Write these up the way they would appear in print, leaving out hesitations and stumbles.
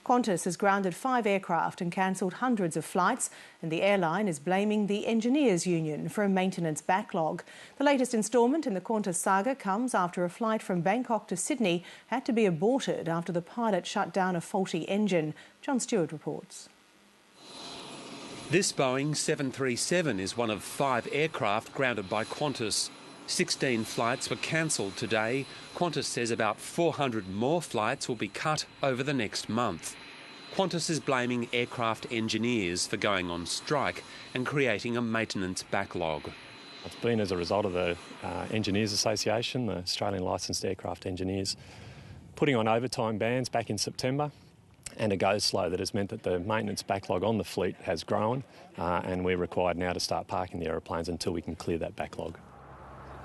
Qantas has grounded 5 aircraft and cancelled hundreds of flights, and the airline is blaming the engineers' union for a maintenance backlog. The latest instalment in the Qantas saga comes after a flight from Bangkok to Sydney had to be aborted after the pilot shut down a faulty engine. John Stewart reports. This Boeing 737 is one of 5 aircraft grounded by Qantas. 16 flights were cancelled today. Qantas says about 400 more flights will be cut over the next month. Qantas is blaming aircraft engineers for going on strike and creating a maintenance backlog. It's been as a result of the Engineers Association, the Australian Licensed Aircraft Engineers, putting on overtime bans back in September, and a go slow that has meant that the maintenance backlog on the fleet has grown, and we're required now to start parking the aeroplanes until we can clear that backlog.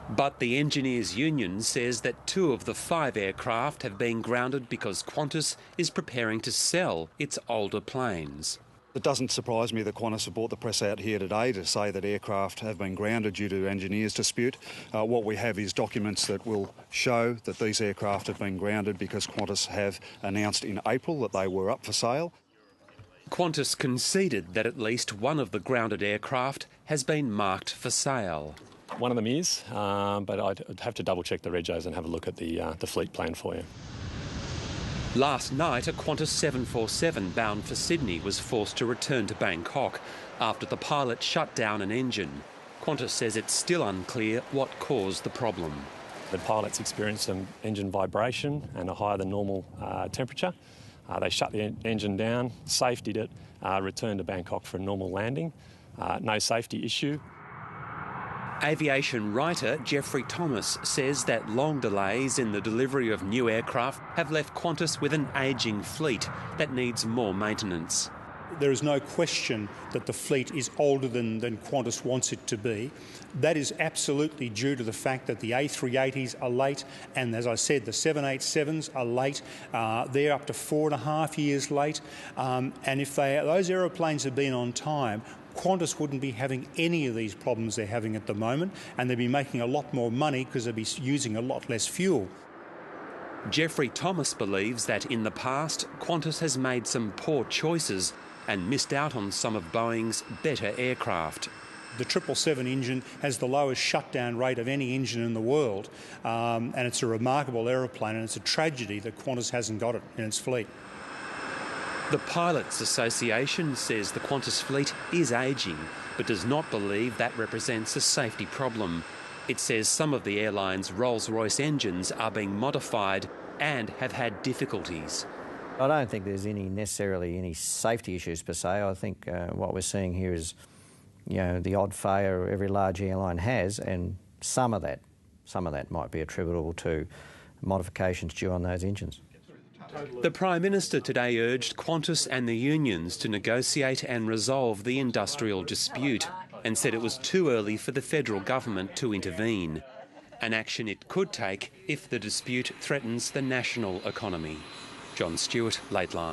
But the engineers' union says that 2 of the 5 aircraft have been grounded because Qantas is preparing to sell its older planes. It doesn't surprise me that Qantas have brought the press out here today to say that aircraft have been grounded due to engineers' dispute. What we have is documents that will show that these aircraft have been grounded because Qantas have announced in April that they were up for sale. Qantas conceded that at least one of the grounded aircraft has been marked for sale. One of them is, but I'd have to double-check the regos and have a look at the fleet plan for you. Last night, a Qantas 747 bound for Sydney was forced to return to Bangkok after the pilot shut down an engine. Qantas says it's still unclear what caused the problem. The pilots experienced some engine vibration and a higher than normal temperature. They shut the engine down, safetied it, returned to Bangkok for a normal landing. No safety issue. Aviation writer Jeffrey Thomas says that long delays in the delivery of new aircraft have left Qantas with an ageing fleet that needs more maintenance. There is no question that the fleet is older than Qantas wants it to be. That is absolutely due to the fact that the A380s are late, and as I said, the 787s are late. They're up to 4.5 years late, and if those aeroplanes had been on time, Qantas wouldn't be having any of these problems they're having at the moment, and they'd be making a lot more money because they'd be using a lot less fuel. Jeffrey Thomas believes that in the past, Qantas has made some poor choices and missed out on some of Boeing's better aircraft. The 777 engine has the lowest shutdown rate of any engine in the world, and it's a remarkable aeroplane, and it's a tragedy that Qantas hasn't got it in its fleet. The Pilots Association says the Qantas fleet is ageing, but does not believe that represents a safety problem. It says some of the airline's Rolls-Royce engines are being modified and have had difficulties. I don't think there's necessarily any safety issues per se. I think what we're seeing here is, the odd failure every large airline has, and some of that might be attributable to modifications due on those engines. The Prime Minister today urged Qantas and the unions to negotiate and resolve the industrial dispute and said it was too early for the federal government to intervene, an action it could take if the dispute threatens the national economy. John Stewart, Lateline.